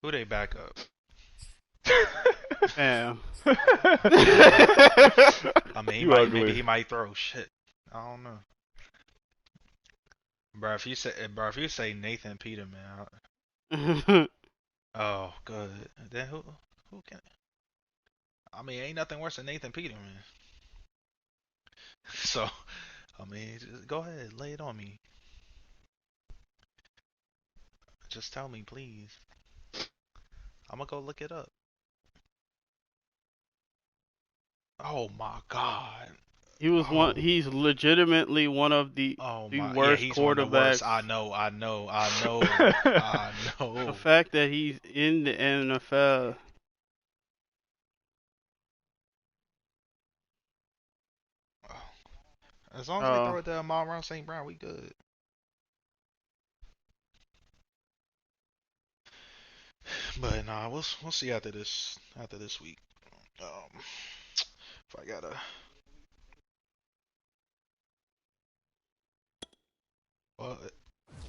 Who they back up? Damn. I mean, maybe he might throw shit. I don't know. Bro, if you say Nathan Peterman, oh, good. Then who can? I mean, ain't nothing worse than Nathan Peterman. So, I mean, just go ahead, lay it on me. Just tell me, please. I'm gonna go look it up. Oh my God. He was one. He's legitimately one of the worst he's quarterbacks. One of the worst. I know. I know. The fact that he's in the NFL. As long as they throw it to Amon-Ra St. Brown, we good. But nah, we'll see after this week. If I gotta. Well,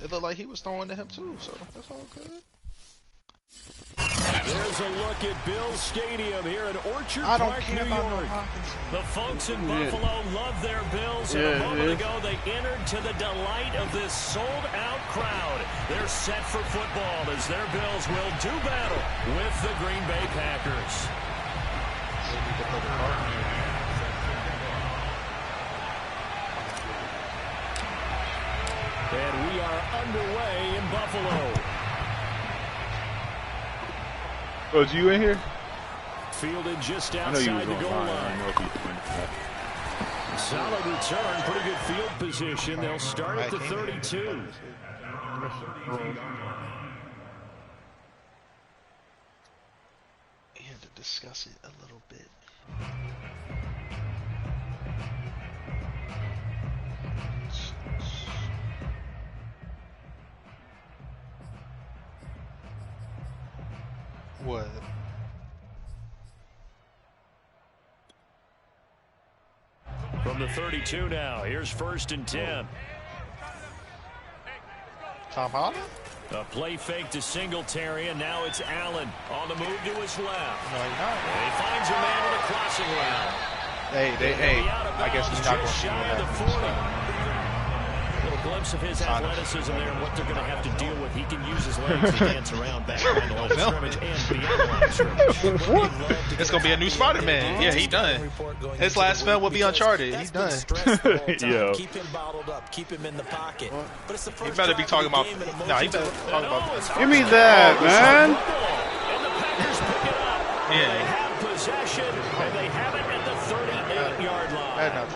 it looked like he was throwing to him too, so that's all good. There's a look at Bills Stadium here in Orchard Park, New York. The folks in Buffalo love their Bills, and a moment ago they entered to the delight of this sold-out crowd. They're set for football as their Bills will do battle with the Green Bay Packers. And we are underway in Buffalo. Oh, is you in here? Fielded just outside the goal line. Solid return, pretty good field position. They'll start at the 32. We had to discuss it a little bit. What? From the 32 now, here's 1st and 10. Tom Holland? A play fake to Singletary, and now it's Allen on the move to his left. No, he's not. And he finds a man with a crossing route. Hey, I guess he's not going to see what happens. A glimpse of his athleticism there and what they're going to have to deal with. He can use his legs to dance around back behind the line of scrimmage and beyond the line of scrimmage. It's going to be a new Spider-Man. Yeah, he done. His last film will be Uncharted. He's done. Yo. Keep him bottled up. Keep him in the pocket. But it's the first he better be talking about. Nah, he better talk about. Give me that, man. And the Packers pick it up. Yeah. They have possession, and they have it at the 38-yard line.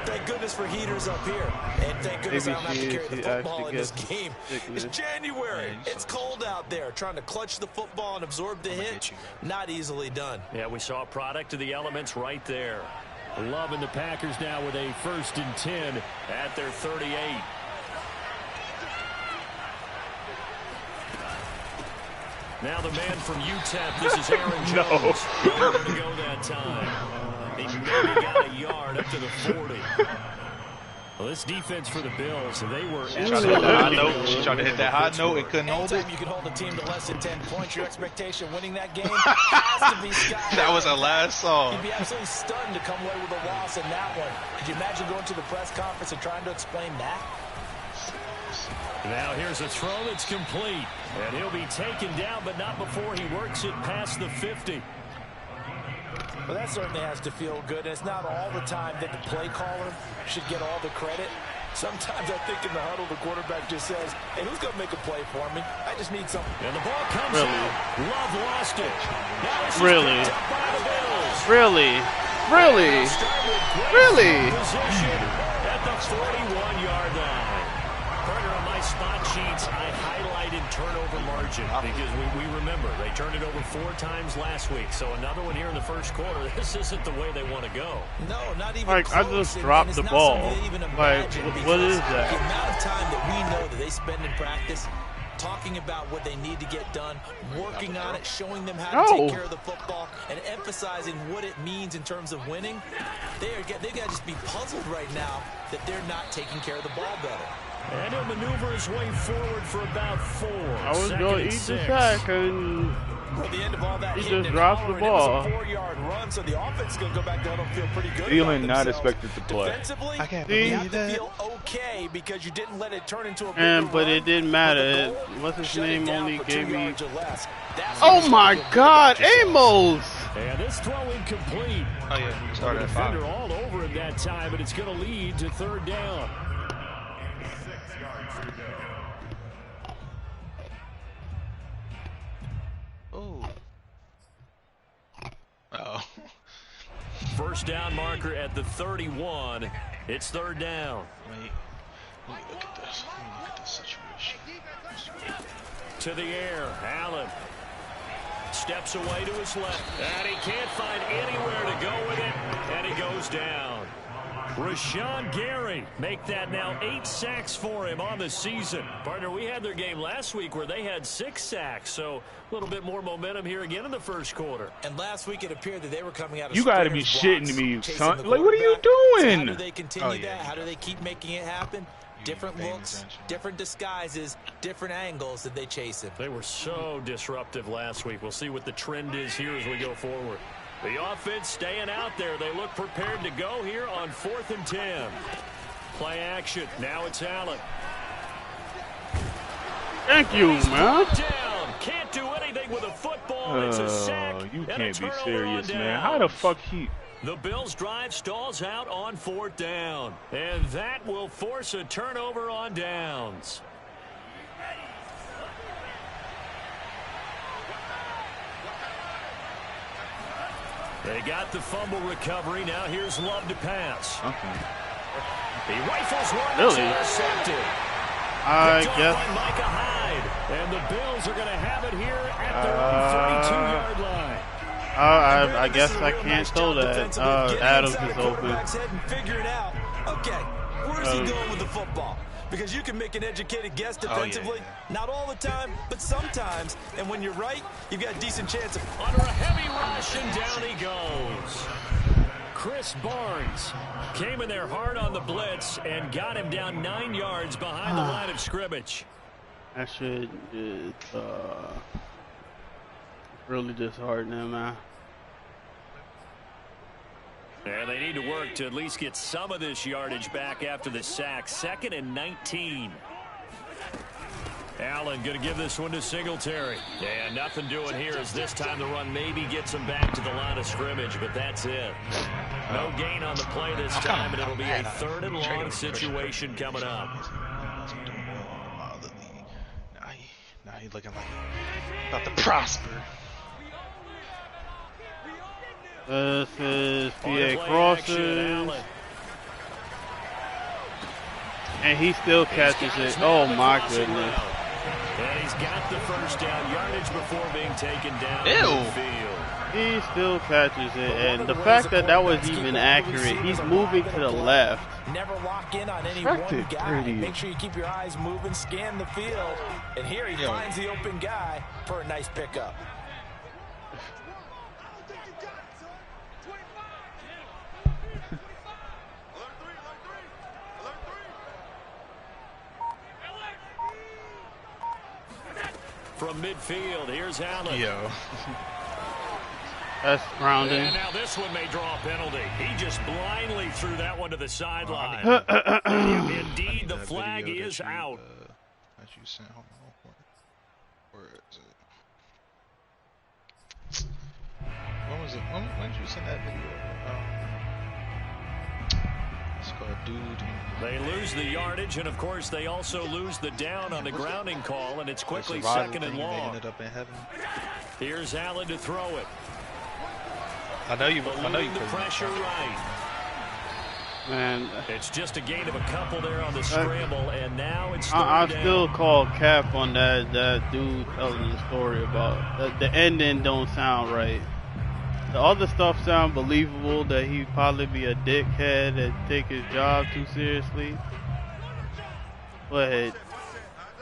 Thank goodness for heaters up here. And thank goodness I don't have to carry the football in this game. It's January. It's cold out there. Trying to clutch the football and absorb the hit. Not easily done. Yeah, we saw a product of the elements right there. Loving the Packers now with a 1st and 10 at their 38. Now the man from UTEP, this is Aaron Jones. Nowhere to go that time. He maybe got a yard up to the 40. Well, this defense for the Bills, they were... She tried to hit that high note and couldn't hold it. You can hold a team to less than 10 points. Your expectation winning that game has to be sky high. That was a last song. You'd be absolutely stunned to come away with a loss in that one. Could you imagine going to the press conference and trying to explain that? Now here's a throw that's complete. And he'll be taken down, but not before he works it past the 50. Well, that certainly has to feel good. And it's not all the time that the play caller should get all the credit. Sometimes I think in the huddle, the quarterback just says, hey, who's going to make a play for me? I just need something. And the ball comes out. Love lost it. Now this is picked up by the Bills. Really? Position at the 41-yard line. Carter, on my spot sheets, I highlighted turnover margin because we remember they turned it over 4 times last week. So another one here in the first quarter. This isn't the way they want to go. No, not even like, close. I just dropped the ball. Like, what is that? The amount of time that we know that they spend in practice talking about what they need to get done, working on it, showing them how to take care of the football, and emphasizing what it means in terms of winning. They got to just be puzzled right now that they're not taking care of the ball better. And he'll maneuver his way forward for about 4. I was going to eat the sack, and Well, the end of all that he hitting just and drops the hollering, it was ball. a 4-yard run, so the offense is going to go back down and feel pretty good. Thielen not themselves. expected to play. Defensively, I can't you believe have to that. feel okay because you didn't let it turn into a But it didn't matter. What's his name only gave me. Oh Oh my God, Amos! And this throw incomplete. Oh yeah, we started at Defender 5. all over him that time, but it's going to lead to 3rd down. Oh. Oh. First down marker at the 31. It's 3rd down. Wait. Let me look at this. Let me look at this situation. To the air, Allen steps away to his left, and he can't find anywhere to go with it, and he goes down. Rashawn Gary make that now 8 sacks for him on the season. Partner, we had their game last week where they had 6 sacks, so a little bit more momentum here again in the first quarter. And last week it appeared that they were coming out of You got to be sprinter's shitting blocks, me, chasing son. the Like, what are you quarterback. So how do doing? they continue Oh, yeah, that? you How do got they keep making it happen? Different paying looks, attention. different disguises, different angles that they chase him. They were so disruptive last week. We'll see what the trend is here as we go forward. The offense staying out there. They look prepared to go here on 4th and 10. Play action. Now it's Allen. Thank you, man. Down. Can't do anything with a football. It's a sack. Oh, you and a can't be turnover serious, on man. How the downs. fuck he... The Bills' drive stalls out on 4th down. And that will force a turnover on downs. They got the fumble recovery. Now here's Love to pass. Okay. He rifles one. Really? That's intercepted. I Picked off guess. by Micah Hyde. And the Bills are going to have it here at their own 32-yard line. I guess I can't throw that. Adams is open. Figuring out, okay, where's he going with the football? Because you can make an educated guess defensively. yeah. Not all the time, but sometimes. And when you're right, you've got a decent chance of... Under a heavy rush, and down he goes. Chris Barnes came in there hard on the blitz and got him down 9 yards behind the line of scrimmage. That shit is really disheartening, man. And they need to work to at least get some of this yardage back after the sack. 2nd and 19. Allen going to give this one to Singletary. And nothing doing here as this time the run maybe gets him back to the line of scrimmage, but that's it. No gain on the play this time, and it'll be a 3rd and long situation coming up. Now he's looking like about to prosper. This is On the PA play crosses, action, Allen. and he still catches it. Oh my goodness! And he's got the first down yardage before being taken down Ew. in the field. He still catches it, and the fact that that was even accurate, he's moving to the left. Never lock in on any Effective, one guy. pretty. Make sure you keep your eyes moving, scan the field. And here he finds the open guy for a nice pickup. From midfield, here's Allen. Yo. That's grounding. And now this one may draw a penalty. He just blindly threw that one to the sideline. Indeed, the That flag video is that you, out. That you sent. Hold on. Where is it? When was it? When did you send that video? It's called Dude. They lose the yardage, and of course they also lose the down on the grounding call, and it's quickly The survival 2nd and thing, they long. ended up in heaven. Here's Allen to throw it. I know you Eluding the put pressure right. Man, It's just a gain of a couple there on the scramble, and now it's I 3rd down. still call cap on that dude telling the story about the ending don't sound right. The other stuff sound believable, that he'd probably be a dickhead and take his job too seriously. But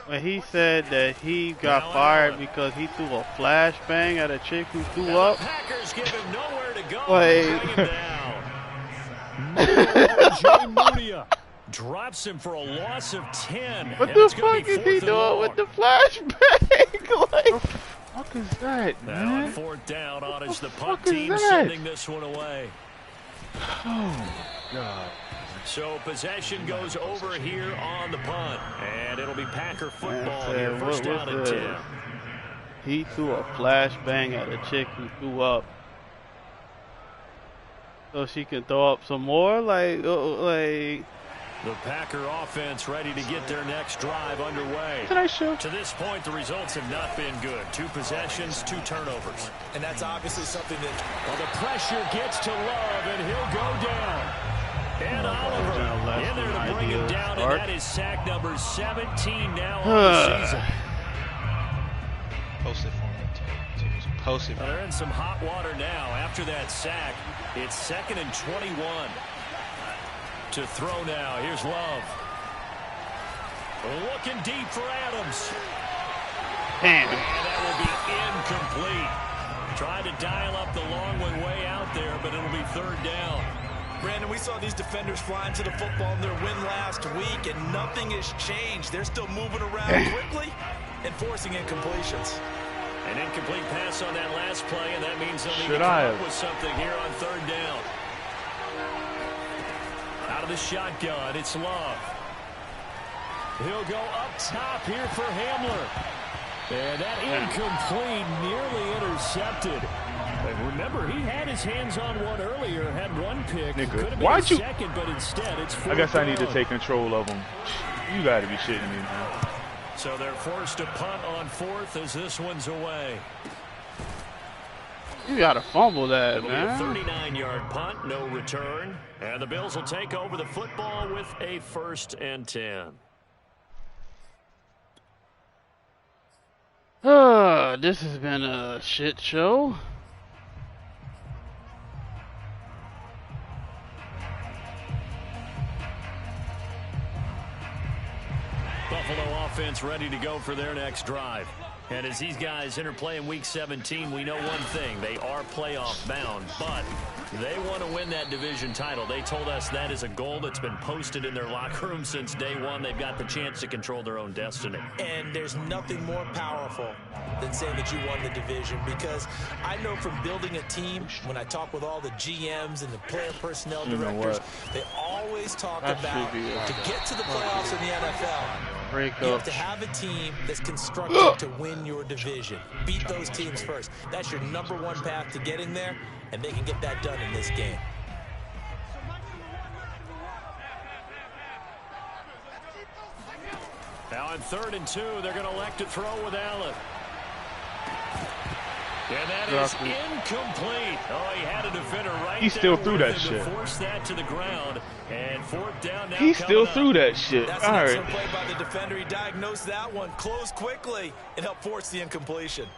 when he said that he got Now fired Allen. because he threw a flashbang at a chick who threw up, Packers give him nowhere to go. Wait. Bring him down. Jay Munia Drops him for a loss of 10. What the fuck is he doing with the flashback? Like, what the fuck is that, man? Now on 4th down, Otis, the punt team sending this one away. Oh, God. So possession goes over here on the punt. And it'll be Packer football here, first down and 10. He threw a flashbang at a chick who threw up. So she can throw up some more? Like... The Packer offense ready to get their next drive underway. To this point, the results have not been good. 2 possessions, 2 turnovers. And that's obviously something that... Well, the pressure gets to Love, and he'll go down. And Oliver in there to bring him down, and that is sack number 17 now on the season. Post it for me. Post it. They're in some hot water now. After that sack, it's 2nd and 21. To throw now. Here's Love. Looking deep for Adams. Damn. And that will be incomplete. Tried to dial up the long one way out there, but it'll be 3rd down. Brandon, we saw these defenders flying to the football in their win last week, and nothing has changed. They're still moving around quickly and forcing incompletions. An incomplete pass on that last play, and that means they'll need to come up with something here on 3rd down. Out of the shotgun, it's Love. He'll go up top here for Hamler. And that incomplete, nearly intercepted. And remember, he had his hands on one earlier, had one pick. Could have been a second, but instead it's 4th I guess I need to down. take control of them. You got to be shitting me, man. So they're forced to punt on 4th as this one's away. You gotta fumble that, It'll man. be a 39-yard punt, no return. And the Bills will take over the football with a 1st and 10. This has been a shit show. Buffalo offense ready to go for their next drive. And as these guys interplay in Week 17, we know one thing. They are playoff bound, but they want to win that division title. They told us that is a goal that's been posted in their locker room since day one. They've got the chance to control their own destiny. And there's nothing more powerful than saying that you won the division, because I know from building a team, when I talk with all the GMs and the player personnel directors, they always talk about to get to the playoffs in the NFL. You have to have a team that's constructed to win your division. Beat those teams first. That's your #1 path to getting there, and they can get that done in this game. Now on 3rd and 2, they're going to elect to throw with Allen. And that is incomplete. Oh, he had a defender right He still there threw with that him shit. to force that to the ground. And 4th down now. He still coming threw up. that shit. That's All an right. excellent play by the defender. He diagnosed that one, closed quickly, and helped force the incompletion.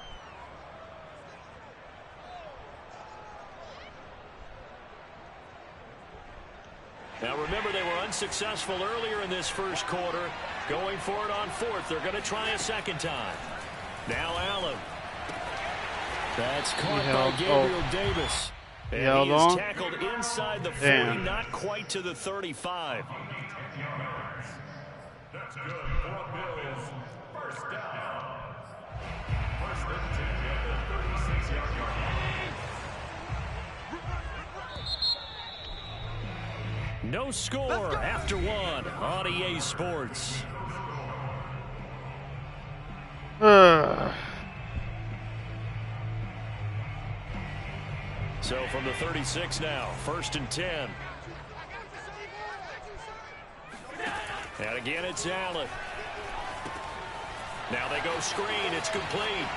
Now remember, they were unsuccessful earlier in this first quarter. Going for it on 4th. They're going to try a second time. Now Allen. That's caught by Gabriel Davis. And he is tackled inside the 40, not quite to the 35. That's good for Bills. First down. First and 10 at the 36-yard line. No score after 1 on EA Sports. So from the 36 now, 1st and 10. And again, it's Allen. Now they go screen. It's complete.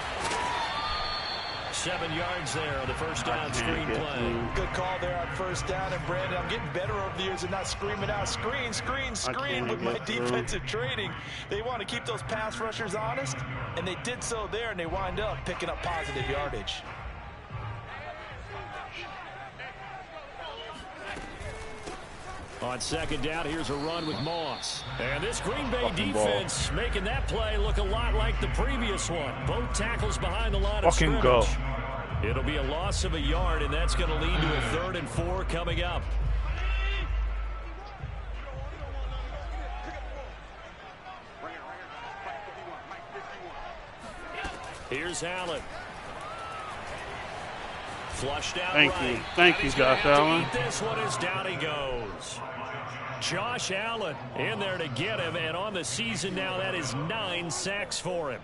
7 yards there on the first down screen play. Good call there on 1st down. And Brandon, I'm getting better over the years and not screaming out screen, screen, screen with my defensive training. They want to keep those pass rushers honest, and they did so there, and they wind up picking up positive yardage. On 2nd down, here's a run with Moss. And this Green Bay defense making that play look a lot like the previous one. Both tackles behind the line of scrimmage. It'll be a loss of a yard, and that's going to lead to a 3rd and 4 coming up. Here's Allen. Flushed out Thank right. you. Thank you, He's gonna Josh have to Allen. eat this one as down he goes. Josh Allen in there to get him, and on the season now, that is 9 sacks for him.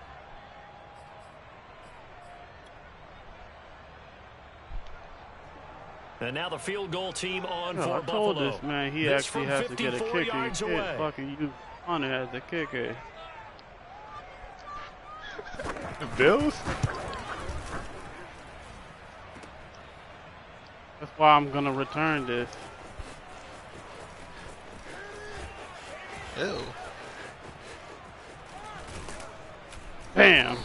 And now the field goal team on for I Buffalo. told this man he This actually from has to get a 54 kicker. yards He away. can't fucking use Hunter as a kicker. The Bills? That's why I'm gonna return this. Ew. Bam!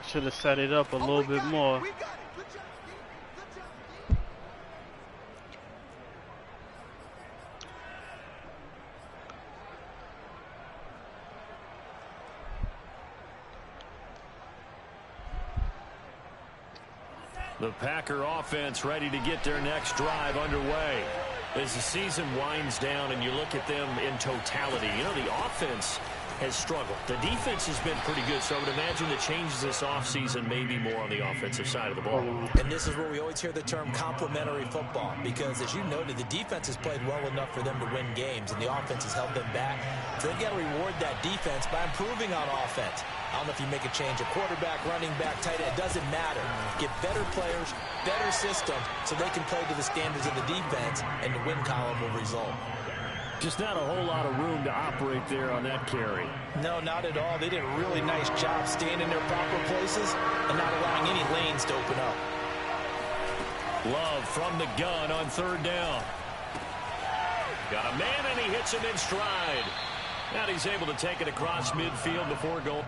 Should have set it up a little bit more. The Packer offense ready to get their next drive underway. As the season winds down and you look at them in totality, you know, the offense has struggled. The defense has been pretty good, so I would imagine the changes this offseason may be more on the offensive side of the ball. And this is where we always hear the term complementary football, because as you noted, the defense has played well enough for them to win games, and the offense has held them back. So they've got to reward that defense by improving on offense. I don't know if you make a change, a quarterback, running back, tight end, it doesn't matter. Get better players, better system, so they can play to the standards of the defense, and the win column will result. Just not a whole lot of room to operate there on that carry. No, not at all. They did a really nice job staying in their proper places and not allowing any lanes to open up. Love from the gun on third down. Got a man, and he hits him in stride. Now he's able to take it across midfield before going.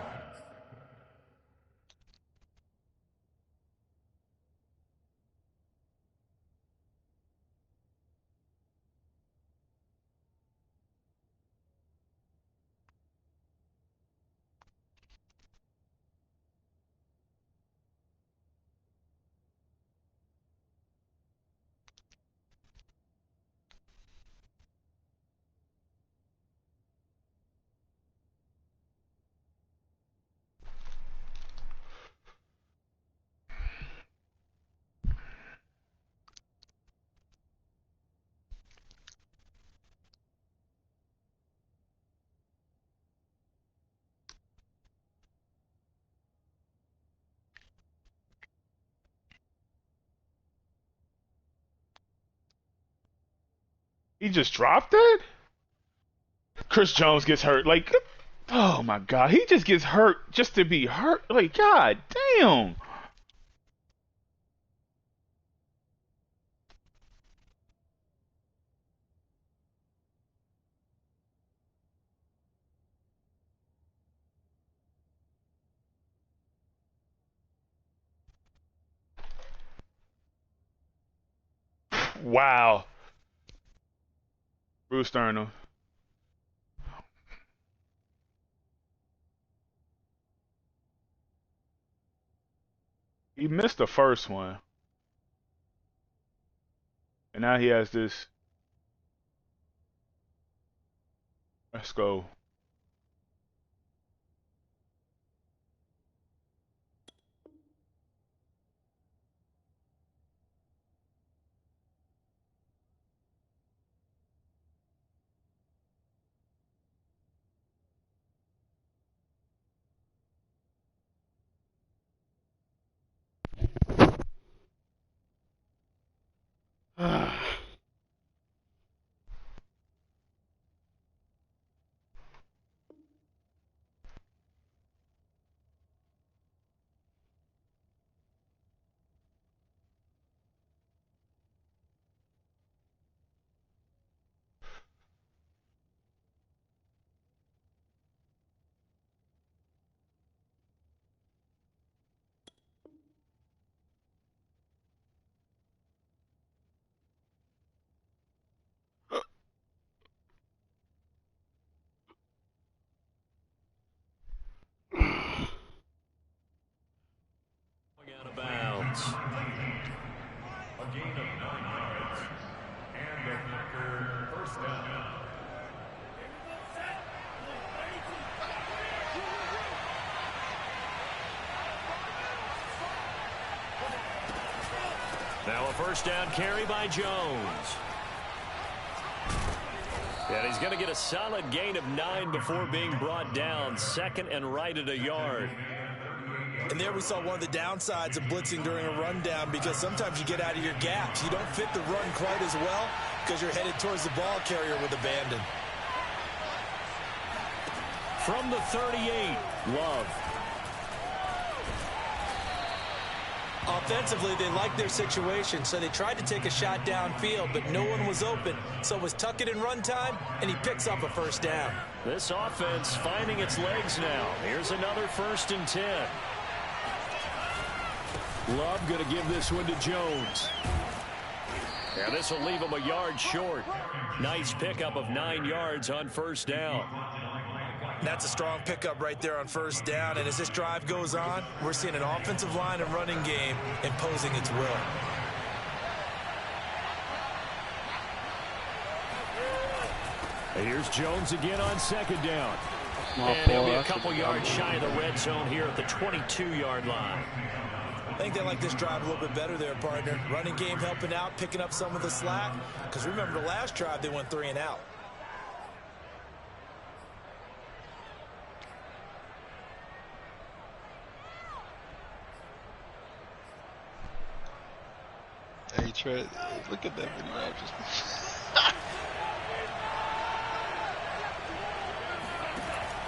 He just dropped that? Chris Jones gets hurt. Like, oh my God. He just gets hurt just to be hurt. Like, God damn. Wow. Bruce Sterner. He missed the first one. And now he has this. Let's go. Now a first down carry by Jones. And he's going to get a solid gain of 9 before being brought down. 2nd and right at a yard. And there we saw one of the downsides of blitzing during a rundown, because sometimes you get out of your gaps. You don't fit the run quite as well because you're headed towards the ball carrier with abandon. From the 38, Love. Offensively, they liked their situation, so they tried to take a shot downfield, but no one was open. So it was tuck it in run time, and he picks up a first down. This offense finding its legs now. Here's another 1st and 10. Love going to give this one to Jones. And this will leave him a yard short. Nice pickup of 9 yards on first down. That's a strong pickup right there on first down. And as this drive goes on, we're seeing an offensive line and running game imposing its will. And here's Jones again on 2nd down. And he'll be a couple yards shy of the red zone here at the 22-yard line. I think they like this drive a little bit better there, partner. Running game helping out, picking up some of the slack. Because remember, the last drive, they went 3 and out. Hey, Trey, look at that video I just.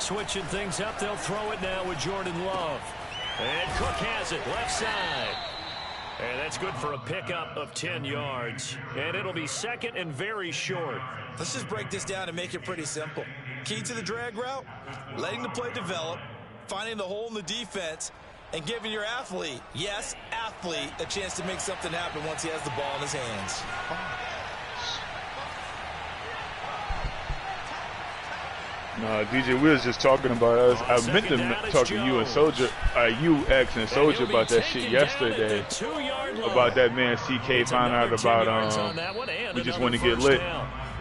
Switching things up, they'll throw it now with Jordan Love. And Cook has it, left side. And that's good for a pickup of 10 yards. And it'll be 2nd and very short. Let's just break this down and make it pretty simple. Key to the drag route, letting the play develop, finding the hole in the defense, and giving your athlete, yes, athlete, a chance to make something happen once he has the ball in his hands. No, DJ, we was just talking about us. I meant to talk to you and Soldier, you, X, and Soldier about that shit yesterday. About that man CK found out about, we just want to get lit.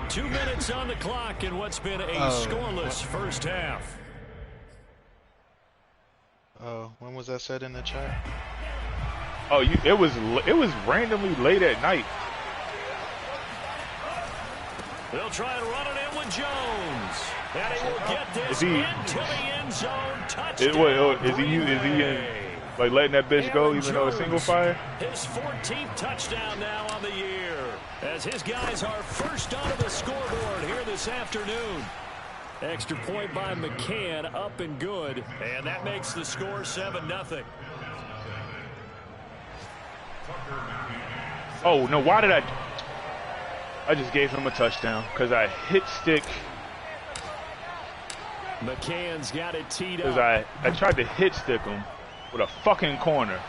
2 minutes on the clock in what's been a scoreless first half. When was that said in the chat? Oh, it was randomly late at night. They'll try and run it in with Jones. And he will get this into the end zone. Touchdown. Is he like letting that bitch go even though it's single fire? His 14th touchdown now on the year. As his guys are first onto the scoreboard here this afternoon. Extra point by McCann, up and good. And that makes the score 7-0. Oh, no, why did I just gave him a touchdown because I hit stick. McCann's got it teed up. Because I tried to hit stick him with a fucking corner.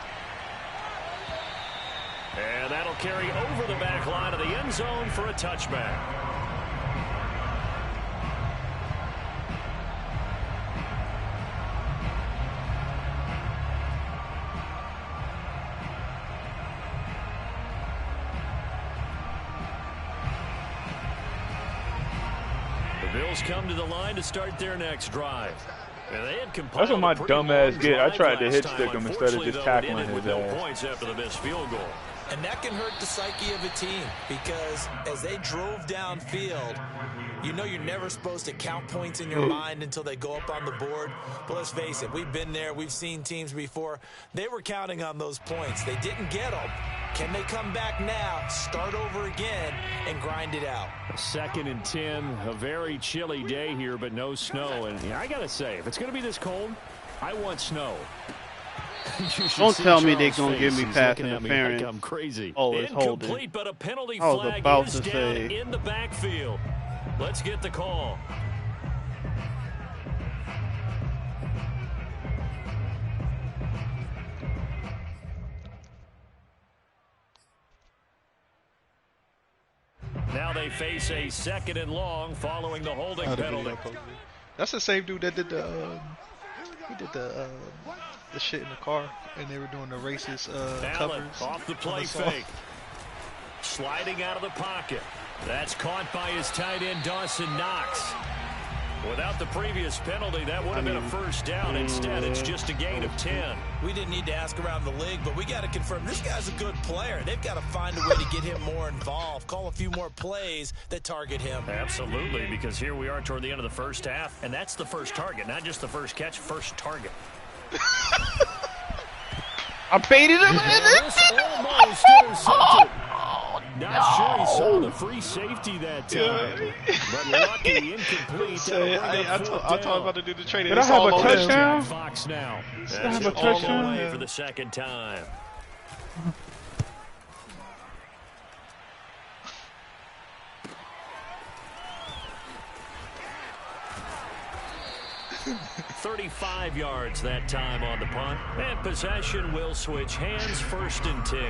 And that'll carry over the back line of the end zone for a touchback. Bills come to the line to start their next drive. And they had that's what my dumb ass get. I tried to hit stick him instead of just tackling his no points after the missed field goal. And that can hurt the psyche of a team, because as they drove downfield, you know you're never supposed to count points in your mind until they go up on the board. But let's face it, we've been there. We've seen teams before. They were counting on those points. They didn't get them. Can they come back now, start over again, and grind it out? 2nd and 10, a very chilly day here, but no snow. And I got to say, if it's going to be this cold, I want snow. Don't tell me they're going to give me pass interference. Like I'm crazy. Oh, it's holding. Incomplete, but a penalty I was flag about is to down say. in the backfield. Let's get the call. Now they face a 2nd and long following the holding penalty. That's the same dude that did the shit in the car, and they were doing the racist covers. Off the play fake. Sliding out of the pocket. That's caught by his tight end, Dawson Knox. Without the previous penalty, that would have been a first down. Instead, it's just a gain of 10. We didn't need to ask around the league, but we got to confirm this guy's a good player. They've got to find a way to get him more involved, call a few more plays that target him. Absolutely, because here we are toward the end of the first half, and that's the first target, not just the first catch, first target. I baited him. This almost intercepted. Not sure he saw the free safety that time. But lucky, incomplete. I told him about to do the trade. Did I have a touchdown? Fox now. Did I have a touchdown? For the second time. $35 yards that time on the punt. And possession will switch hands, 1st and 10.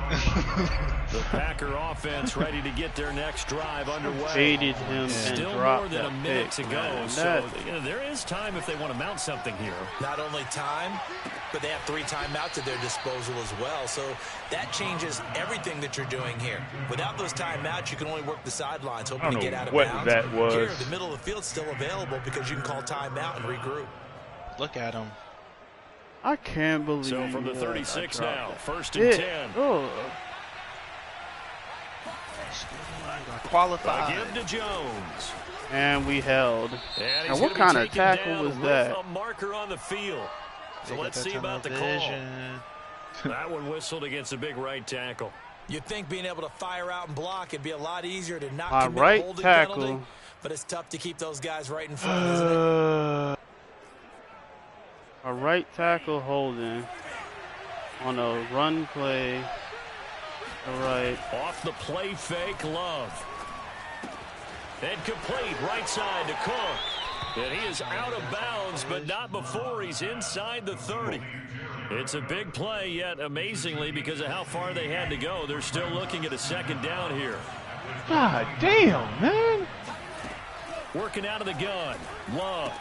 The Packer offense ready to get their next drive underway. Baited him and Still dropped more than that a minute pick, to go, man. so there is time if they want to mount something here. Not only time, but they have 3 timeouts at their disposal as well. So that changes everything that you're doing here. Without those timeouts, you can only work the sidelines, hoping to get out of bounds. That was. Here, the middle of the field's still available because you can call timeout and regroup. Look at him. I can't believe. So from the 36 now, 1st and 10. Oh. Qualified. Give to Jones. And we held. And now, what kind of tackle was that? A marker on the field. So let's see about the call. That one whistled against a big right tackle. You'd think being able to fire out and block it'd be a lot easier to not commit right a holding tackle. penalty, but it's tough to keep those guys right in front, isn't it? A right tackle holding on a run play. All right. Off the play fake, Love. And complete, right side to Cook. And he is out of bounds, but not before he's inside the 30. It's a big play, yet amazingly, because of how far they had to go, they're still looking at a 2nd down here. God damn, man. Working out of the gun. Love.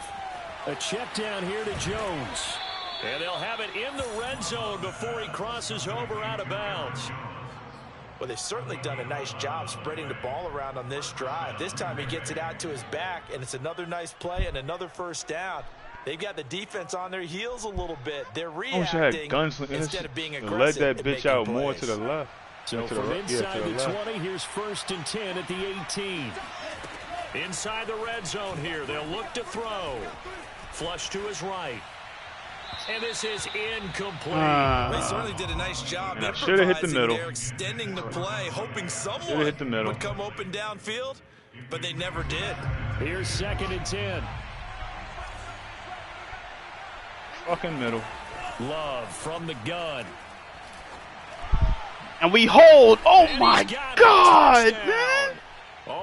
A check down here to Jones. And they'll have it in the red zone before he crosses over out of bounds. Well, they've certainly done a nice job spreading the ball around on this drive. This time he gets it out to his back, and it's another nice play and another 1st down. They've got the defense on their heels a little bit. They're reacting instead of being aggressive. Let that bitch out more to the left. So from inside the 20, here's 1st and 10 at the 18. Inside the red zone here, they'll look to throw. Flush to his right. And this is incomplete. They certainly did a nice job. Should have hit the middle. They're extending the play, hoping someone would come open downfield, but they never did. Here's 2nd and 10. Fucking middle. Love from the gun. And we hold. Oh And my he's got God, a touchdown. man.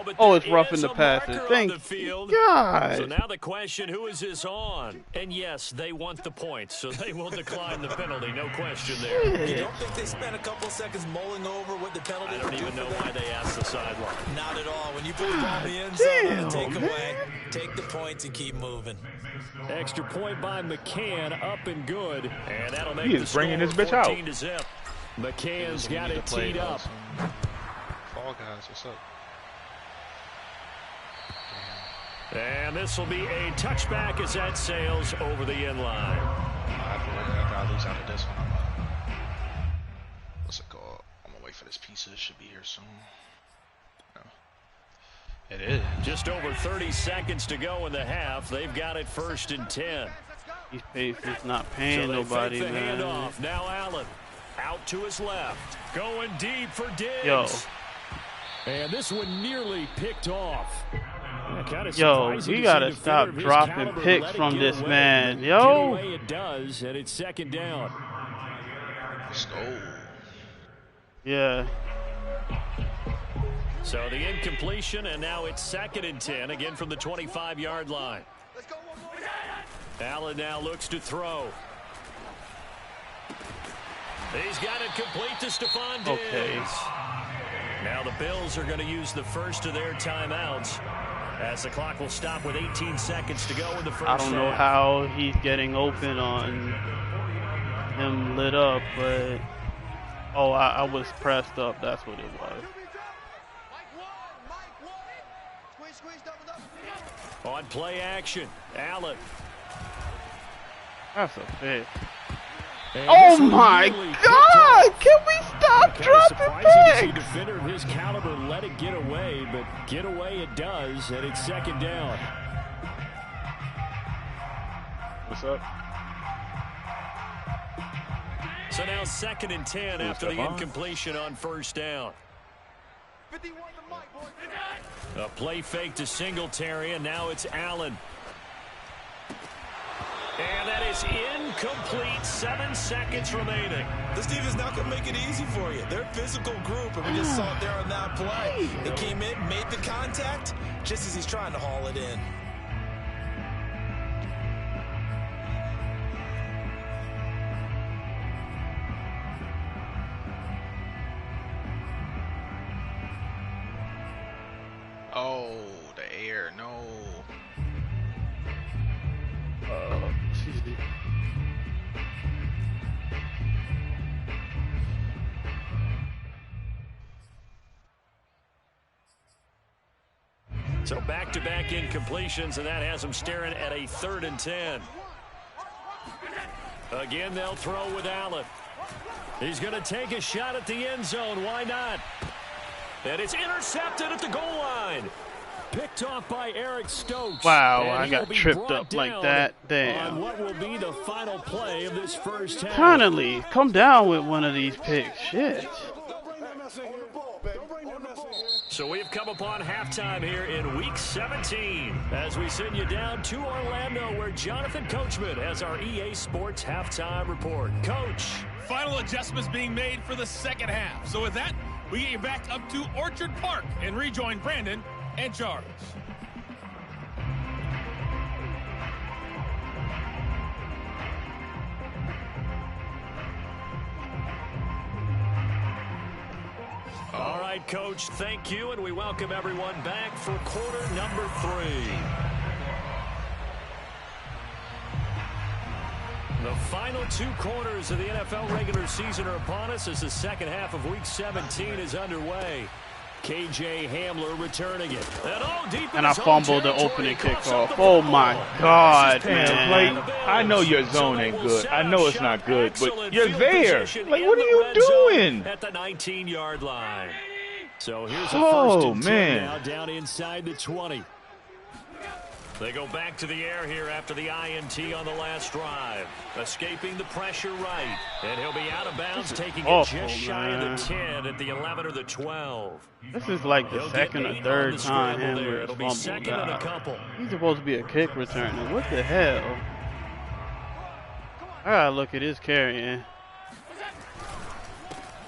But Oh, it's there roughing is the a passer. marker on Thank the field. God. So now the question, who is this on? And yes, they want the points, so they will decline the penalty. No question there. You don't think they spent a couple seconds mulling over what the penalty I don't even know why they asked the sideline. Not at all. When you put the ball in the end zone on a takeaway, take the points and keep moving. Extra point by McCann, up and good. And that'll make He the is bringing score this bitch out. 14 to zip. McCann's got it teed up. Fall guys, what's up? And this will be a touchback as that sails over the end line. After I lose out of this one, what's it called? I'm gonna wait for this pizza. It should be here soon. No. It is. Just over 30 seconds to go in the half. They've got it 1st and 10. He's not paying nobody, fake the man. handoff. Now Allen out to his left, going deep for Diggs. Yo. And this one nearly picked off. Yo, we gotta stop dropping picks from this man. Yo. It does, and it's 2nd down. Let's go. Yeah. So the incompletion, and now it's 2nd and 10, again from the 25-yard line. Allen now looks to throw. He's got it complete to Stephon Diggs. Okay. Now the Bills are going to use the first of their timeouts as the clock will stop with 18 seconds to go in the first I don't know half. how he's getting open on him lit up, but I was pressed up. That's what it was. On play action, Allen. That's a pick. And oh my God! Can we stop dropping picks? Defender of his caliber let it get away, but get away it does, and it's second down. What's up? So now 2nd and 10 after the incompletion on first down. A play fake to Singletary, and now it's Allen. And that is incomplete. 7 seconds remaining. This defense not going to make it easy for you. They're a physical group, and we just saw it there on that play. He came in, made the contact, just as he's trying to haul it in. Oh, the air, no. Excuse me. So back-to-back incompletions, and that has him staring at a 3rd and 10. Again, they'll throw with Allen. He's going to take a shot at the end zone. Why not? And it's intercepted at the goal line. Picked off by Eric Stokes. Wow, I got tripped up like that. Damn. On what will be the final play of this first half. Connolly, come down with one of these picks. Shit. So we've come upon halftime here in Week 17 as we send you down to Orlando, where Jonathan Coachman has our EA Sports halftime report. Coach. Final adjustments being made for the second half. So with that, we get you back up to Orchard Park and rejoin Brandon and Charles. All right, Coach, thank you, and we welcome everyone back for quarter number 3. The final 2 quarters of the NFL regular season are upon us as the second half of Week 17 is underway. KJ Hamler returning it. And I fumbled the opening kickoff. Oh, my God, man. Like, I know your zone ain't good. I know it's not good, but you're there. Like, what are you doing? At the 19-yard line. So here's a Oh, 1st and 10 man. now down inside the 20. They go back to the air here after the INT on the last drive. Escaping the pressure right. And he'll be out of bounds, taking it just shy of the 10 at the 11 or the 12. This is like the second or third time Hamler It'll be fumbled. second and a couple. He's supposed to be a kick returner. What the hell? I gotta look at his carrying.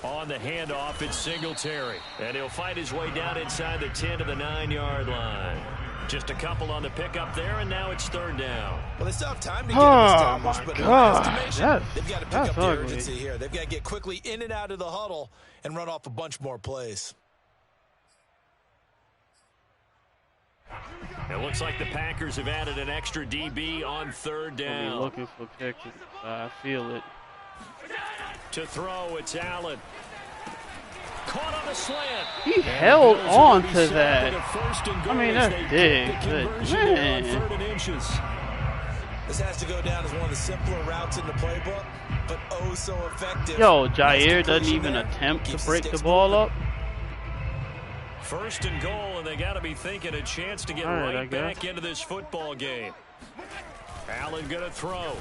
On the handoff, it's Singletary. And he'll fight his way down inside the 10 to the 9-yard line. Just a couple on the pickup there, and now it's 3rd down. Well, they still have time to get established, my but God. in my estimation, they've got to pick up the ugly. urgency here. They've got to get quickly in and out of the huddle and run off a bunch more plays. It looks like the Packers have added an extra DB on 3rd down. I'll be looking for pictures. I feel it. To throw, it's Allen. Caught on the slant. He held on to that. I mean, that's big. But, man. This has to go down as one of the simpler routes in the playbook, but oh so effective. Yo, Jair doesn't even attempt to break the ball up. 1st and goal, and they got to be thinking a chance to get right back into this football game. Allen going to throw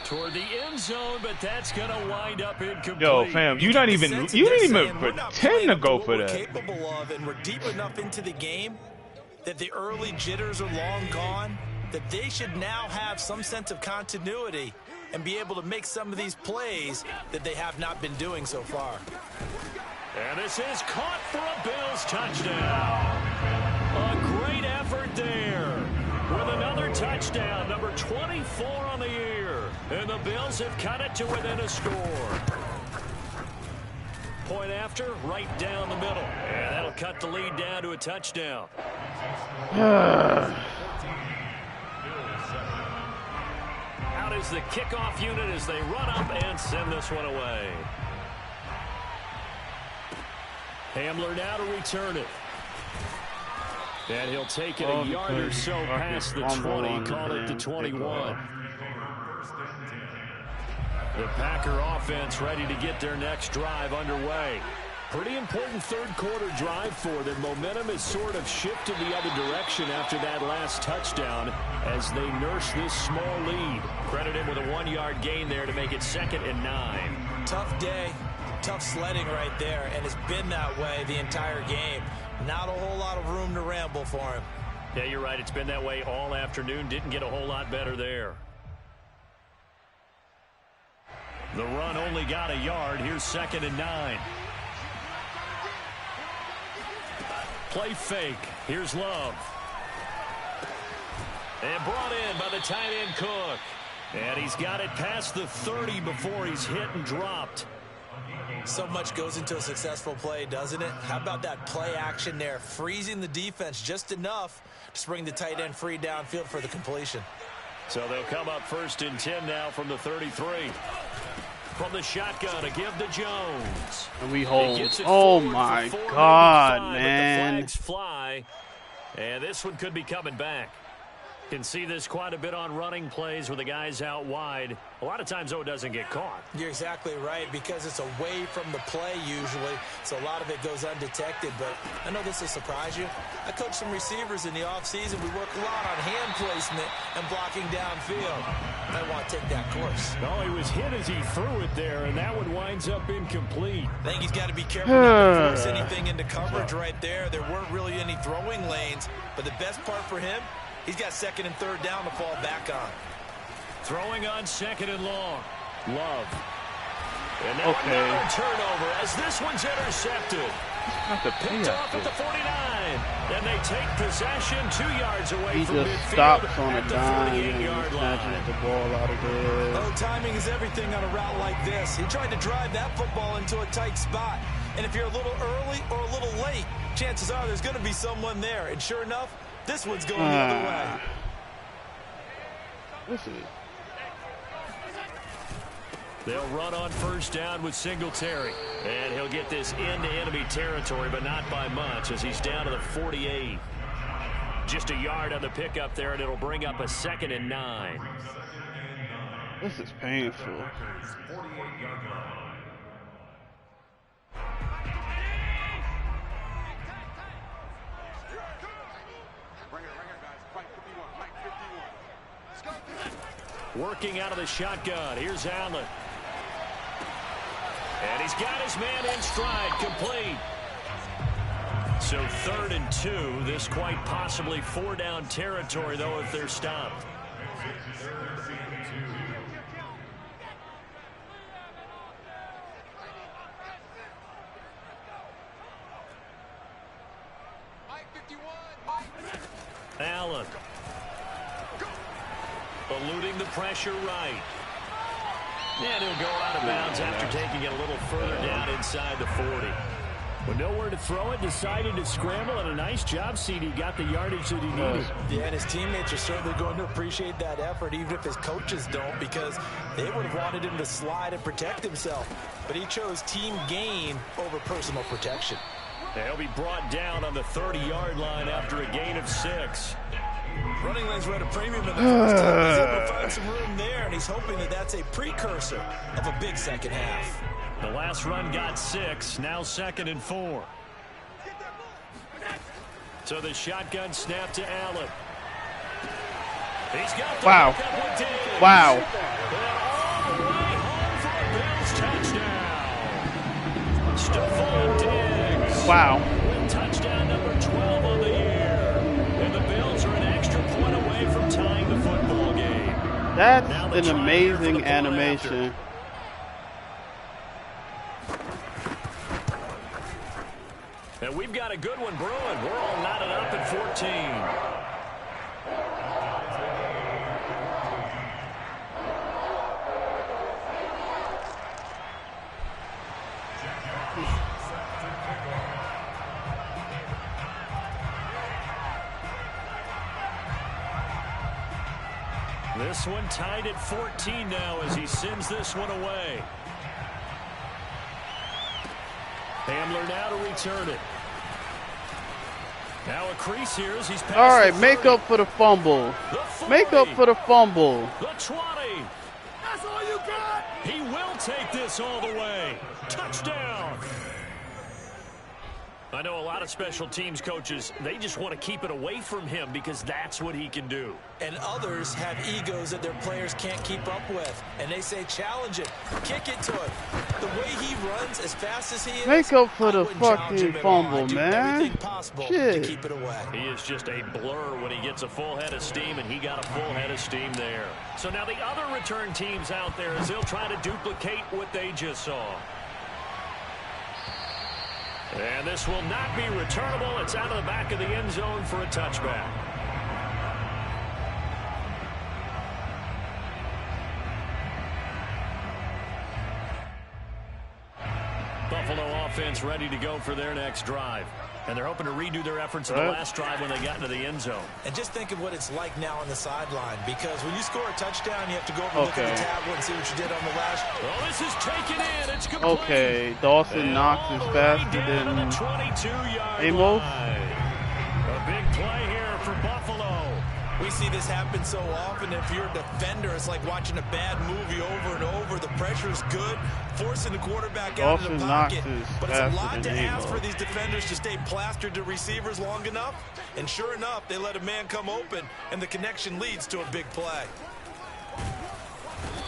toward the end zone, but that's going to wind up incomplete. Yo, fam, you didn't even pretend to go for that. Capable of, and we're deep enough into the game that the early jitters are long gone, that they should now have some sense of continuity and be able to make some of these plays that they have not been doing so far. And this is caught for a Bills touchdown. A great effort there with another touchdown, number 24 on the year. And the Bills have cut it to within a score. Point after, right down the middle. And that'll cut the lead down to a touchdown. Out is the kickoff unit as they run up and send this one away. Hamler now to return it. And he'll take it a yard or so past the 20, call it the 21. The Packer offense ready to get their next drive underway. Pretty important third quarter drive for them. Momentum has sort of shifted the other direction after that last touchdown as they nurse this small lead. Credit him with a 1-yard gain there to make it 2nd and 9. Tough day, tough sledding right there, and it's been that way the entire game. Not a whole lot of room to ramble for him. Yeah, you're right. It's been that way all afternoon. Didn't get a whole lot better there. The run only got a yard. Here's 2nd and 9. Play fake. Here's Love. And brought in by the tight end Cook. And he's got it past the 30 before he's hit and dropped. So much goes into a successful play, doesn't it? How about that play action there? Freezing the defense just enough to bring the tight end free downfield for the completion. So they'll come up 1st and 10 now from the 33. From the shotgun to give to Jones. And we hold. Oh my God, man. The flags fly. And this one could be coming back. Can see this quite a bit on running plays with the guys out wide. A lot of times, though, it doesn't get caught. You're exactly right, because it's away from the play usually, so a lot of it goes undetected. But I know this will surprise you. I coach some receivers in the offseason. We work a lot on hand placement and blocking downfield. I want to take that course. Oh, he was hit as he threw it there, and that one winds up incomplete. I think he's got to be careful not to force anything into coverage right there. There weren't really any throwing lanes, but the best part for him, he's got 2nd and 3rd down to fall back on. Throwing on 2nd and long. Love. And now another turnover as this one's intercepted. Picked off at the 49. And they take possession 2 yards away from midfield. He just stops on a at the dime 48-yard and line. snatches the ball out of there. Oh, timing is everything on a route like this. He tried to drive that football into a tight spot. And if you're a little early or a little late, chances are there's going to be someone there. And sure enough, this one's going the other way. Listen. They'll run on 1st down with Singletary. And he'll get this into enemy territory, but not by much as he's down to the 48. Just a yard on the pickup there, and it'll bring up a 2nd and 9. This is painful. Working out of the shotgun. Here's Allen. And he's got his man in stride, complete. So 3rd and 2. This quite possibly 4-down territory, though, if they're stopped. Allen. Eluding the pressure right. And he'll go out of bounds after taking it a little further down inside the 40. With nowhere to throw it, decided to scramble, and a nice job, CD. Got the yardage that he needed. Yeah, and his teammates are certainly going to appreciate that effort, even if his coaches don't, because they would have wanted him to slide and protect himself. But he chose team gain over personal protection. And he'll be brought down on the 30-yard line after a gain of 6. Running lanes were at a premium in the first half. He's able to find some room there, and he's hoping that that's a precursor of a big second half. The last run got 6, now 2nd and 4. So the shotgun snap to Allen. He's got the hookup with Diggs. Wow. And all the way home for a Bills touchdown. Stephon Diggs. Wow. With touchdown number 12 on the year. And the Bills are an extra point away from tying the football game. That's an amazing animation. And we've got a good one brewing. We're all knotted up at 14. This one tied at 14 now as he sends this one away. Hamler now to return it. Now a crease here as he's passed. All right, make up for the fumble. Make up for the fumble. The 20. That's all you got. He will take this all the way. Touchdown. I know a lot of special teams coaches, they just want to keep it away from him because that's what he can do. And others have egos that their players can't keep up with. And they say, challenge it, kick it to him. The way he runs as fast as he is, make up for the fucking fumble, man. Everything possible Shit. to keep it away. He is just a blur when he gets a full head of steam, and he got a full head of steam there. So now the other return teams out there as they'll try to duplicate what they just saw. And this will not be returnable. It's out of the back of the end zone for a touchback. Buffalo offense ready to go for their next drive. And they're hoping to redo their efforts in the last drive when they got into the end zone. And just think of what it's like now on the sideline, because when you score a touchdown, you have to go over and look at the tablet and see what you did on the last. Well, this is taken in. It's complete. Okay, Dawson Knox is faster than Amos. A big play here for Buffalo. We see this happen so often. If you're a defender, it's like watching a bad movie over and over. The pressure is good, forcing the quarterback out of the pocket. But it's a lot to ask for these defenders to stay plastered to receivers long enough. And sure enough, they let a man come open, and the connection leads to a big play.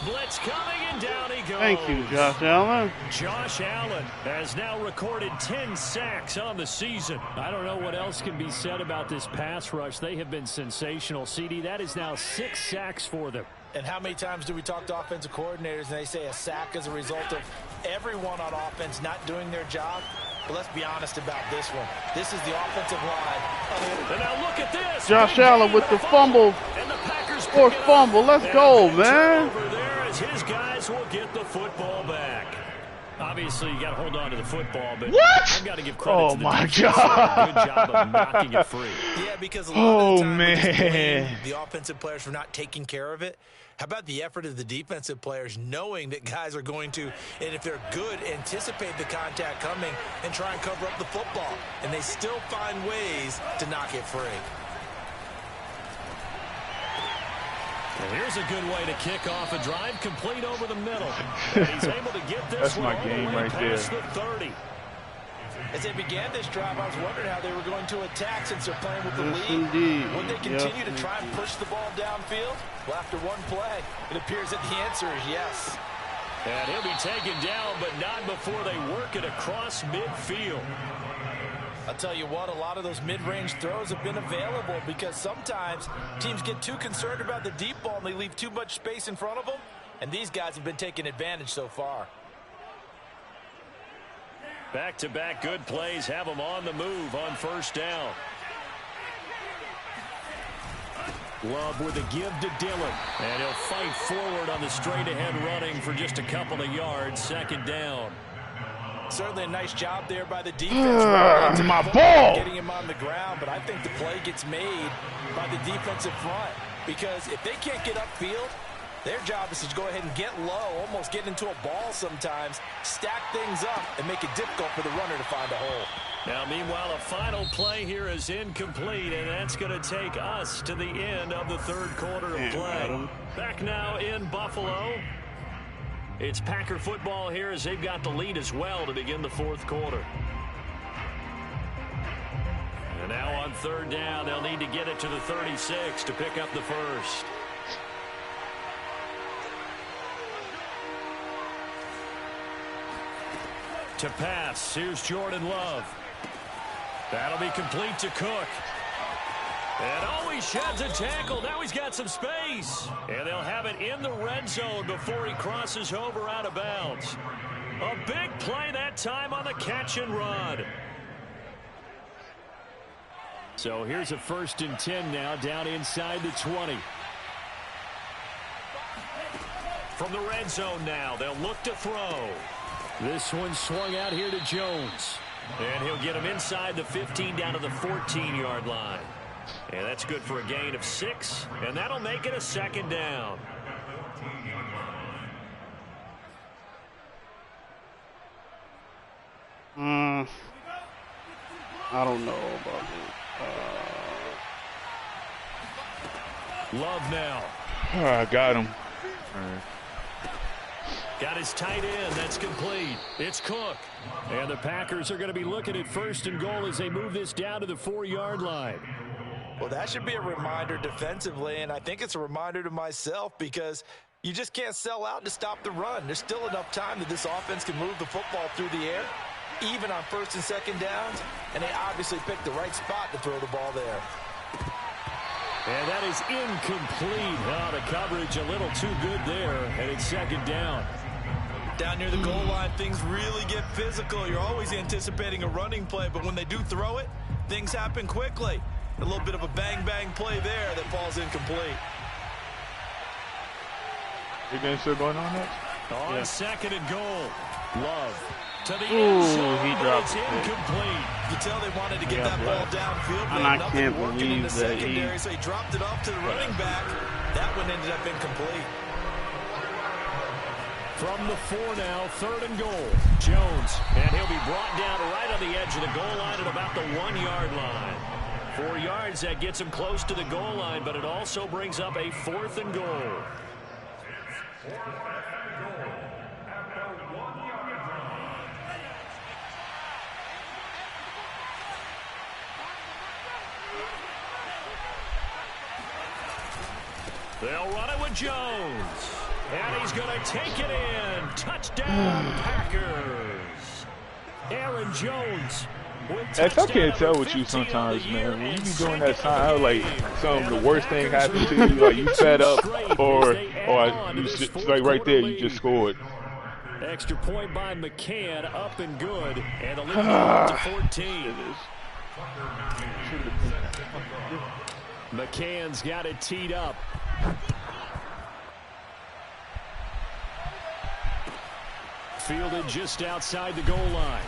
Blitz coming, and down he goes. Thank you, Josh Allen. Josh Allen has now recorded 10 sacks on the season. I don't know what else can be said about this pass rush. They have been sensational, CD. That is now 6 sacks for them. And how many times do we talk to offensive coordinators and they say a sack is a result of everyone on offense not doing their job? But let's be honest about this one. This is the offensive line. And now look at this. Josh Allen with the fumble. And the Packers Forced fumble. Let's go, man. Over there as his guys will get the football back. Obviously, you got to hold on to the football, but I've got to give credit to the defense. God. Good job of knocking it free. Yeah, because a lot of the time man. the offensive players for not taking care of it. How about the effort of the defensive players knowing that guys are going to, and if they're good, anticipate the contact coming and try and cover up the football. And they still find ways to knock it free. Well, here's a good way to kick off a drive, complete over the middle. And he's able to get this That's one my all game the way right past there. the 30. As they began this drive, I was wondering how they were going to attack since they're playing with the Yes, lead. indeed. Would they continue to try and push the ball downfield? Well, after one play, it appears that the answer is yes. And he'll be taken down, but not before they work it across midfield. I'll tell you what, a lot of those mid-range throws have been available because sometimes teams get too concerned about the deep ball and they leave too much space in front of them. And these guys have been taking advantage so far. Back-to-back good plays have them on the move on first down. Love with a give to Dillon. And he'll fight forward on the straight-ahead running for just a couple of yards. Second down. Certainly a nice job there by the defense. My ball! Getting him on the ground, but I think the play gets made by the defensive front. Because if they can't get upfield, their job is to go ahead and get low, almost get into a ball sometimes, stack things up, and make it difficult for the runner to find a hole. Now, meanwhile, a final play here is incomplete, and that's going to take us to the end of the third quarter of play. Back now in Buffalo. It's Packer football here as they've got the lead as well to begin the fourth quarter. And now on third down, they'll need to get it to the 36 to pick up the first. To pass, here's Jordan Love. That'll be complete to Cook. And oh, he sheds a tackle. Now he's got some space. And they'll have it in the red zone before he crosses over out of bounds. A big play that time on the catch and run. So here's a 1st and 10 now down inside the 20. From the red zone now, they'll look to throw. This one swung out here to Jones. And he'll get him inside the 15 down to the 14-yard line. And that's good for a gain of 6. And that'll make it a second down. I don't know about this. Love now. I got him. Got his tight end. That's complete. It's Cook. And the Packers are going to be looking at 1st and goal as they move this down to the 4-yard line. Well, that should be a reminder defensively, and I think it's a reminder to myself because you just can't sell out to stop the run. There's still enough time that this offense can move the football through the air, even on 1st and 2nd downs, and they obviously picked the right spot to throw the ball there. And that is incomplete. Oh, the coverage a little too good there, and it's 2nd down. Down near the goal line, things really get physical. You're always anticipating a running play, but when they do throw it, things happen quickly. A little bit of a bang-bang play there that falls incomplete. Your game still going on next? On 2nd and goal. Love to the Ooh, end zone. he dropped It's it. incomplete. You tell they wanted to get that ball downfield, but And I nothing can't working in the believe that secondary, so he dropped it off to the running back. That one ended up incomplete. From the 4 now, 3rd and goal. Jones, and he'll be brought down right on the edge of the goal line at about the 1-yard line. 4 yards, that gets him close to the goal line, but it also brings up a 4th and goal. They'll run it with Jones. And he's going to take it in. Touchdown, Packers. Aaron Jones. X, I can't tell with you sometimes, man. When you be doing that sign, like some of the worst thing happened to you, like you fed up, or you just, like right there, you just scored. Extra point by McCann, up and good, and a lead up to 14. McCann's got it teed up. Fielded just outside the goal line.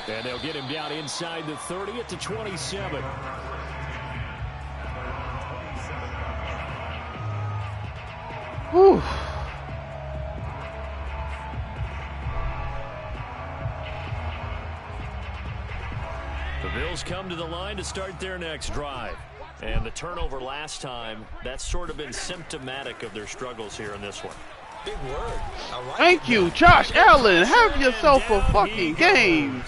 And they'll get him down inside the 30 at the 27. Whew. The Bills come to the line to start their next drive. And the turnover last time, that's sort of been symptomatic of their struggles here in this one. Big word. I like Thank you, Josh Allen. Have yourself a fucking game.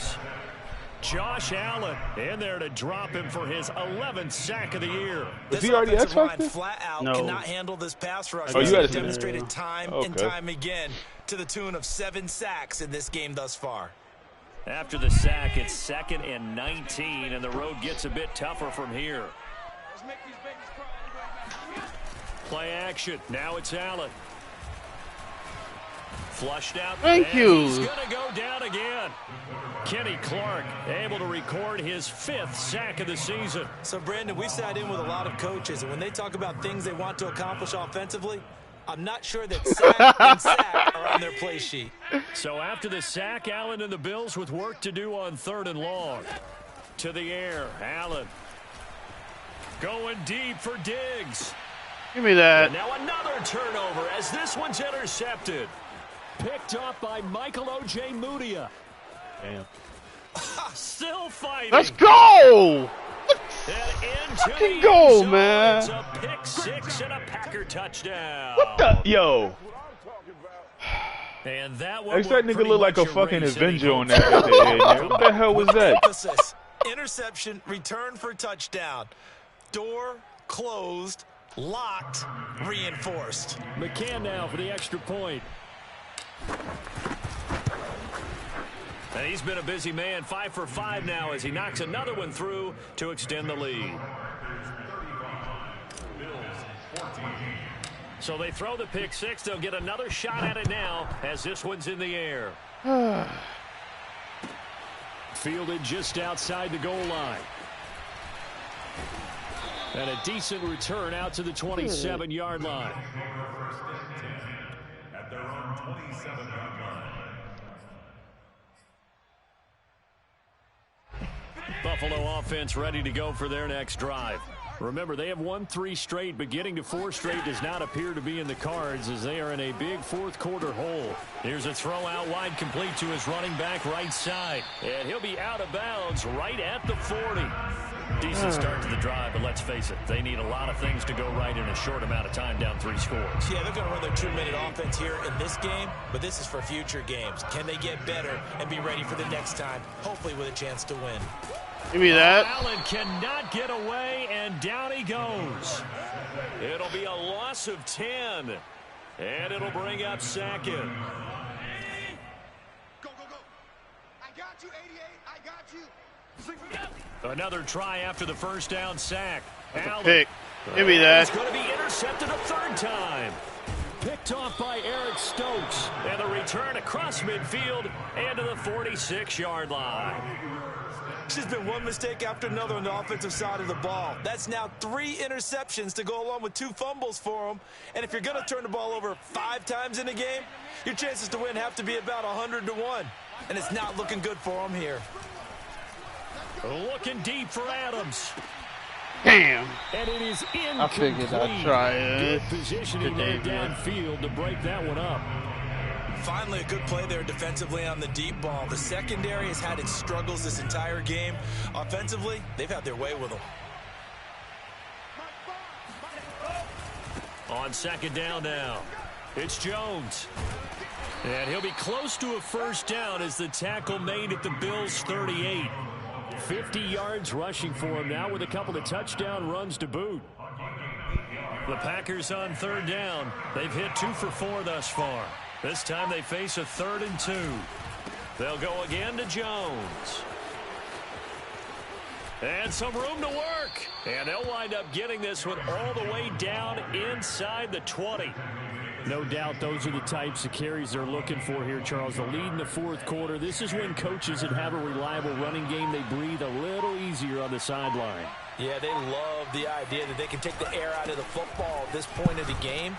Josh Allen in there to drop him for his 11th sack of the year. Is he already X Factor? Flat out No. cannot handle this pass rush. Oh, you He's gotta demonstrated time and Okay. time again to the tune of 7 sacks in this game thus far. After the sack, it's 2nd and 19, and the road gets a bit tougher from here. Play action. Now it's Allen. Flushed out. Thank you. He's going to go down again. Kenny Clark able to record his 5th sack of the season. So, Brandon, we've sat in with a lot of coaches, and when they talk about things they want to accomplish offensively, I'm not sure that sack and sack are on their play sheet. So after the sack, Allen and the Bills with work to do on 3rd and long. To the air, Allen. Going deep for Diggs. Give me that. And now another turnover as this one's intercepted. Picked up by Michael O.J. Mudia. Damn. Still fighting. Let's go. And into Fucking the go, end zone. man. It's a pick 6 and a Packer touchdown. What the? Yo. And that one X, that went nigga pretty look like a much fucking race, and he Avenger on goes that at the end, man. What the hell was that? Emphasis. Interception, return for touchdown. Door closed, locked, reinforced. McCann now for the extra point. And he's been a busy man, 5 for 5 now as he knocks another one through to extend the lead. So they throw the pick 6. They'll get another shot at it now as this one's in the air. Fielded just outside the goal line. And a decent return out to the 27-yard line. At their own 27-yard line. Buffalo offense ready to go for their next drive. Remember, they have won 3 straight, but getting to 4 straight does not appear to be in the cards as they are in a big 4th quarter hole. Here's a throw out wide complete to his running back right side. And he'll be out of bounds right at the 40. Decent start to the drive, but let's face it, they need a lot of things to go right in a short amount of time, down 3 scores. Yeah, they're going to run their 2-minute offense here in this game, but this is for future games. Can they get better and be ready for the next time, hopefully with a chance to win? Give me that. Allen cannot get away, and down he goes. It'll be a loss of 10, and it'll bring up second. Go, go, go. I got you, 88. I got you. Another try after the first down sack. Allen. Pick. Give me that. It's going to be intercepted a third time. Picked off by Eric Stokes. And the return across midfield and to the 46-yard line. There's been one mistake after another on the offensive side of the ball. That's now 3 interceptions to go along with 2 fumbles for them. And if you're going to turn the ball over 5 times in a game, your chances to win have to be about 100 to 1. And it's not looking good for them here. Looking deep for Adams. Damn. And it is incomplete. I figured I'd try it. Good positioning there downfield to break that one up. Finally, a good play there defensively on the deep ball. The secondary has had its struggles this entire game. Offensively, they've had their way with them. On second down now, it's Jones. And he'll be close to a first down as the tackle made at the Bills' 38. 50 yards rushing for him now with a couple of touchdown runs to boot. The Packers on third down. They've hit 2 for 4 thus far. This time they face a 3rd and 2. They'll go again to Jones. And some room to work. And they'll wind up getting this one all the way down inside the 20. No doubt those are the types of carries they're looking for here, Charles. The lead in the 4th quarter. This is when coaches that have a reliable running game, they breathe a little easier on the sideline. Yeah, they love the idea that they can take the air out of the football at this point of the game.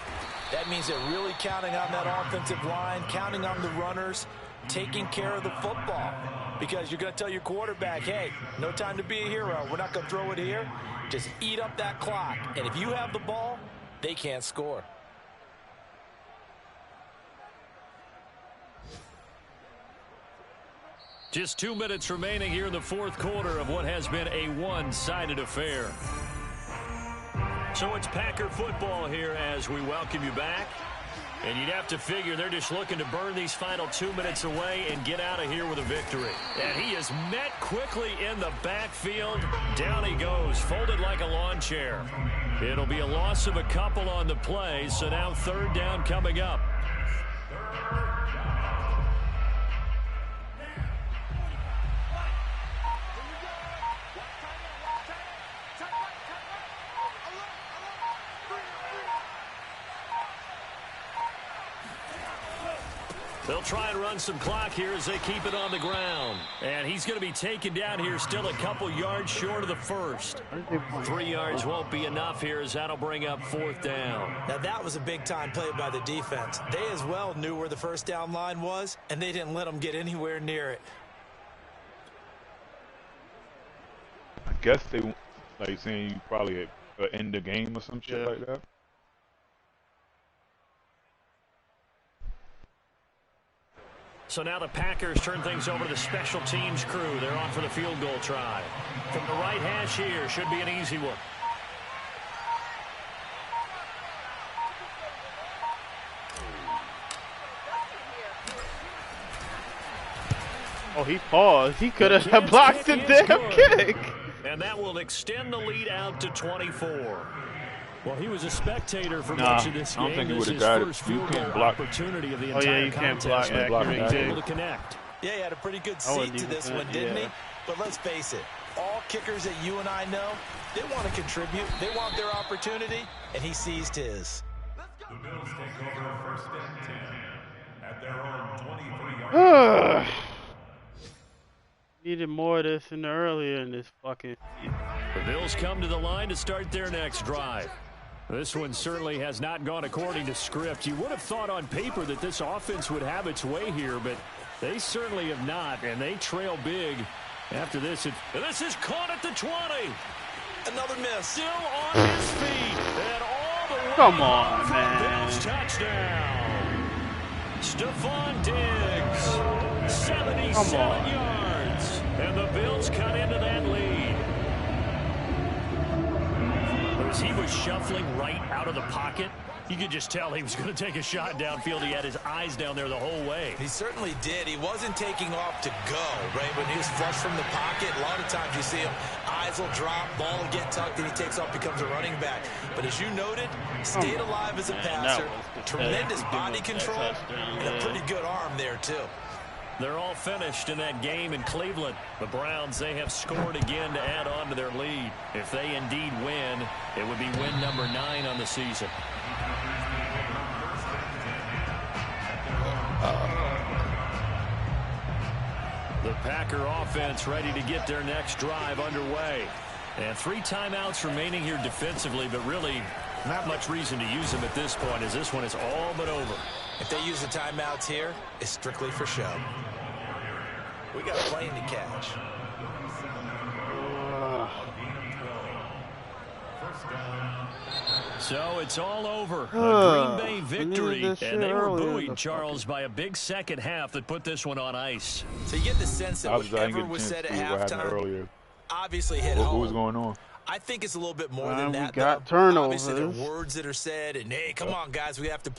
That means they're really counting on that offensive line, counting on the runners, taking care of the football. Because you're going to tell your quarterback, hey, no time to be a hero. We're not going to throw it here. Just eat up that clock. And if you have the ball, they can't score. Just 2 minutes remaining here in the 4th quarter of what has been a one-sided affair. So it's Packer football here as we welcome you back. And you'd have to figure they're just looking to burn these final 2 minutes away and get out of here with a victory. And he is met quickly in the backfield. Down he goes, folded like a lawn chair. It'll be a loss of a couple on the play, so now 3rd down coming up. They'll try and run some clock here as they keep it on the ground. And he's going to be taken down here still a couple yards short of the first. 3 yards won't be enough here as that'll bring up 4th down. Now that was a big-time play by the defense. They as well knew where the first down line was, and they didn't let them get anywhere near it. I guess they, like saying you probably end the game or some shit like that. So now the Packers turn things over to the special teams crew. They're on for the field goal try. From the right hash here, should be an easy one. Oh, he paused. He could have blocked the damn kick. And that will extend the lead out to 24. Well, he was a spectator for much of this game. I don't think he would have got it. You can't block. Opportunity of the Oh, yeah, you can't block able to connect. Yeah, he had a pretty good seat to this one, didn't he? But let's face it, all kickers that you and I know, they want to contribute. They want their opportunity, and he seized his. The Bills take over 1st and 10 at their own 23-yard. Needed more of this earlier in this fucking. The Bills come to the line to start their next drive. This one certainly has not gone according to script. You would have thought on paper that this offense would have its way here, but they certainly have not, and they trail big after this. This is caught at the 20. Another miss. Still on his feet. And all the way Come on, for man. Bills touchdown. Stephon Diggs, 77 yards. And the Bills cut into that lead. As he was shuffling right out of the pocket, you could just tell he was going to take a shot downfield. He had his eyes down there the whole way. He certainly did. He wasn't taking off to go, right? When he was flush from the pocket, a lot of times you see him, eyes will drop, ball will get tucked, and he takes off, becomes a running back. But as you noted, stayed alive as a passer, tremendous body control, and a pretty good arm there, too. They're all finished in that game in Cleveland. The Browns, they have scored again to add on to their lead. If they indeed win, it would be win number 9 on the season. The Packer offense ready to get their next drive underway. And 3 timeouts remaining here defensively, but really not much reason to use them at this point, as this one is all but over. If they use the timeouts here, it's strictly for show. We got a plane to catch. So it's all over. A Green Bay victory, and they were buoyed, Charles, by a big second half that put this one on ice. So you get the sense that whatever was said at halftime obviously hit home. What was going on? I think it's a little bit more than that. We got turnovers. Obviously, there are words that are said, and hey, come on, guys, we have to